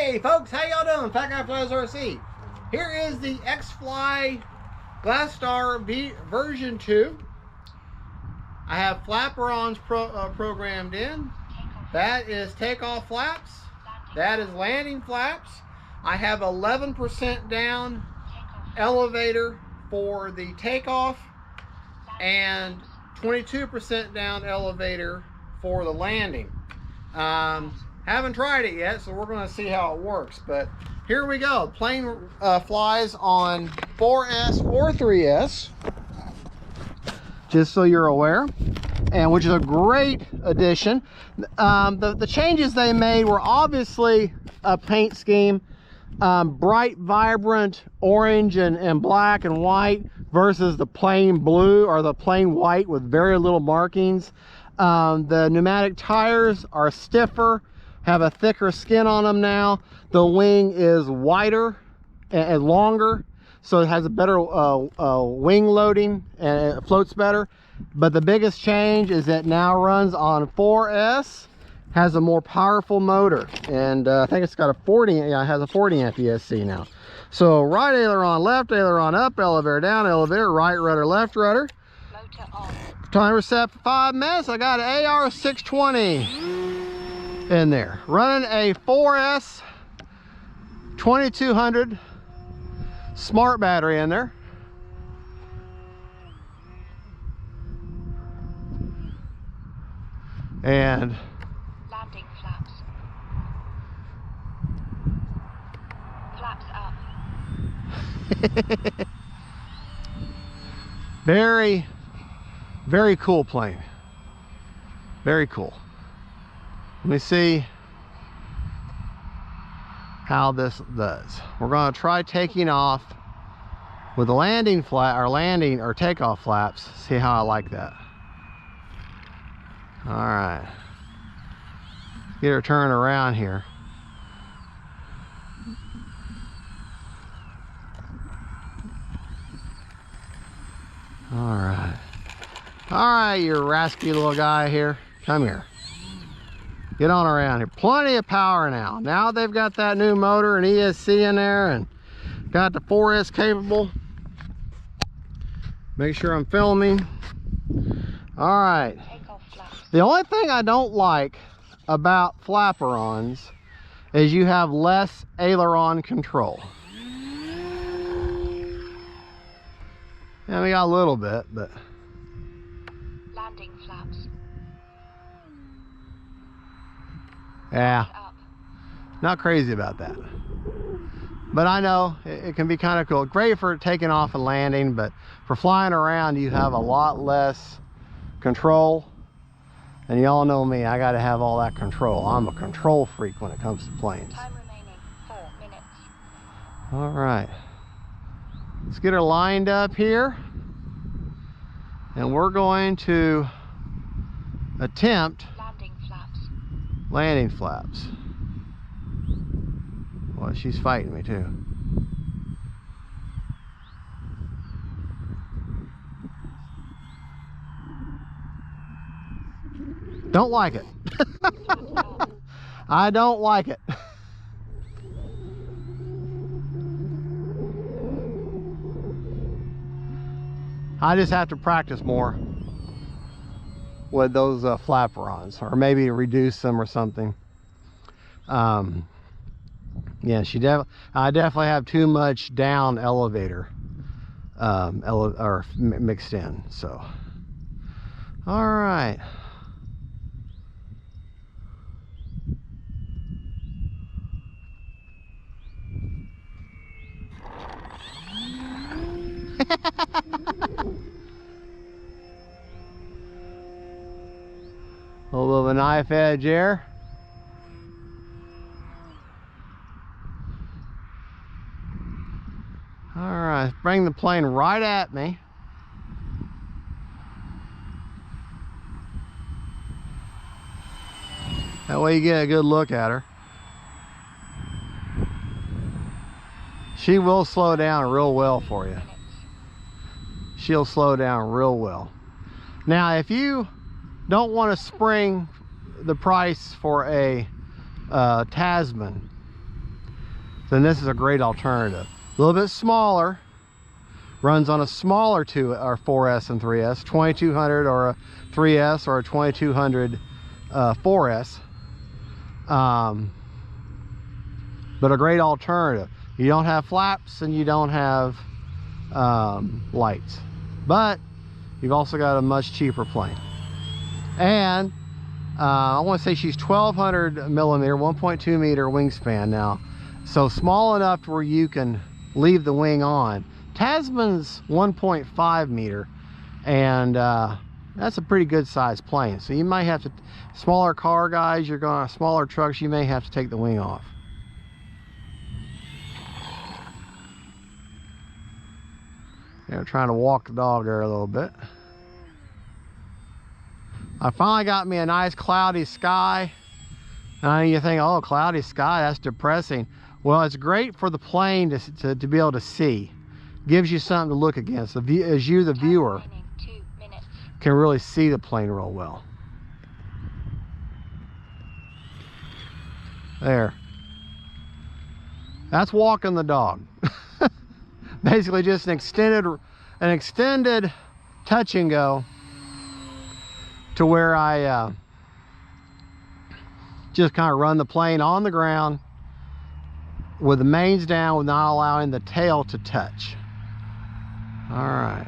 Hey folks, how y'all doing? Fat Guy Flies RC. Here is the X-Fly Glastar version 2. I have Flaperons programmed in. That is takeoff flaps. That is landing flaps. I have 11% down elevator for the takeoff and 22% down elevator for the landing. Haven't tried it yet, so we're going to see how it works. But here we go. Plane flies on 4S or 3S, just so you're aware, and which is a great addition. The changes they made were obviously a paint scheme, bright, vibrant orange and black and white versus the plain blue or the plain white with very little markings. The pneumatic tires are stiffer, have a thicker skin on them now. The wing is wider and longer, so it has a better wing loading and it floats better. But the biggest change is it now runs on 4S, has a more powerful motor, and I think it's got a 40, yeah, it has a 40 amp ESC now. So right aileron, left aileron, up elevator, down elevator, right rudder, left rudder. Motor on. Timer set for 5 minutes. I got an AR620 in there, running a 4S 2200 smart battery in there. And landing flaps. Flaps up. very cool plane. Very cool. Let me see how this does. We're going to try taking off with the landing flap or landing or takeoff flaps. See how I like that. All right, get her turned around here. All right, you rascally little guy here. Come here. Get on around here. Plenty of power now. Now they've got that new motor and ESC in there and got the 4S capable. Make sure I'm filming. All right. The only thing I don't like about Flaperons is you have less aileron control. Yeah, we got a little bit, but landing flaps. Yeah, not crazy about that. But I know it can be kind of cool. Great for taking off and landing, but for flying around, you have a lot less control. And y'all know me, I got to have all that control. I'm a control freak when it comes to planes. Time remaining 4 minutes. All right, let's get her lined up here. And we're going to attempt landing flaps. Well, she's fighting me too. Don't like it. I don't like it. I just have to practice more with those Flaperons, or maybe reduce them or something. Yeah, I definitely have too much down elevator mixed in. So, all right. A little bit of a knife edge there. All right, bring the plane right at me. That way you get a good look at her. She will slow down real well for you. She'll slow down real well. Now, if you don't want to spring the price for a Tasman, then this is a great alternative. A little bit smaller, runs on a smaller 2 or 4S and 3S, 2200 or a 3S or a 2200 4S. But a great alternative. You don't have flaps and you don't have lights, but you've also got a much cheaper plane. And I want to say she's 1200 millimeter, 1.2 meter wingspan now, so small enough to where you can leave the wing on. Tasman's 1.5 meter, and that's a pretty good sized plane. So you might have to, smaller car guys, you're going to smaller trucks, you may have to take the wing off. They're trying to walk the dog there a little bit. I finally got me a nice cloudy sky. And you think, oh, cloudy sky, that's depressing. Well, it's great for the plane to be able to see. Gives you something to look against. As you, the viewer, can really see the plane real well. There. That's walking the dog. Basically just an extended touch and go, to where I just kind of run the plane on the ground with the mains down, with not allowing the tail to touch. All right.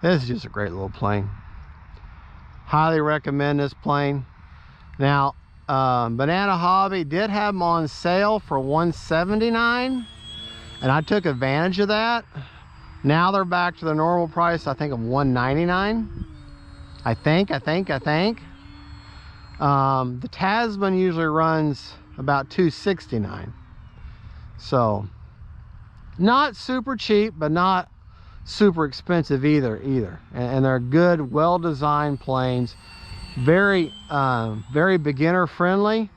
This is just a great little plane. Highly recommend this plane. Now, Banana Hobby did have them on sale for $179, and I took advantage of that. Now they're back to the normal price, I think, of $199. I think. The Tasman usually runs about $269. So, not super cheap, but not super expensive either. And they're good, well-designed planes. Very beginner friendly.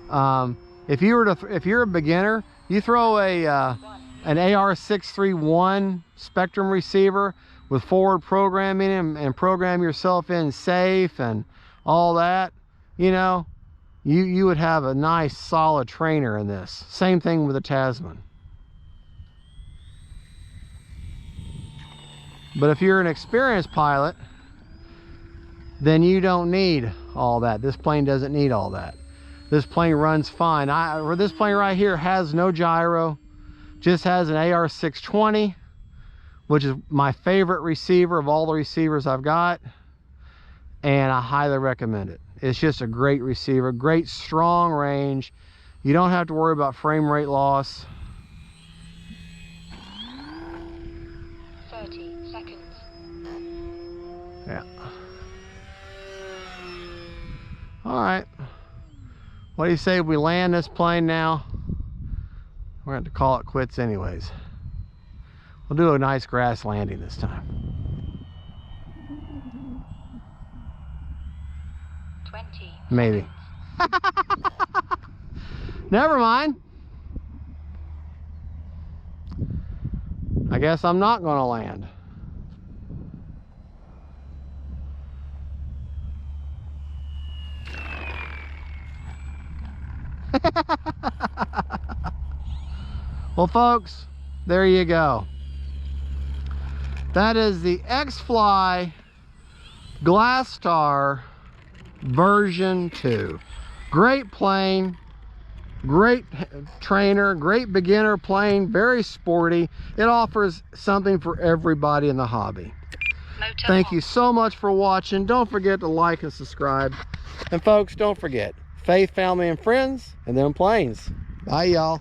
If you're a beginner, you throw an AR631 Spectrum receiver with forward programming and program yourself in safe and all that, you know, you would have a nice solid trainer in this. Same thing with the Tasman. But if you're an experienced pilot, then you don't need all that. This plane doesn't need all that. This plane runs fine. This plane right here has no gyro, just has an AR620, which is my favorite receiver of all the receivers I've got, and I highly recommend it. It's just a great receiver, great strong range. You don't have to worry about frame rate loss. 30 seconds. Yeah. All right. What do you say we land this plane now? We're going to call it quits anyways. We'll do a nice grass landing this time. 20. Maybe. Never mind. I guess I'm not going to land. Well, folks, there you go. That is the X-Fly Glastar version 2. Great plane, great trainer, great beginner plane, very sporty. It offers something for everybody in the hobby. Thank you so much for watching. Don't forget to like and subscribe. And folks, don't forget, faith, family, and friends, and them planes. Bye, y'all.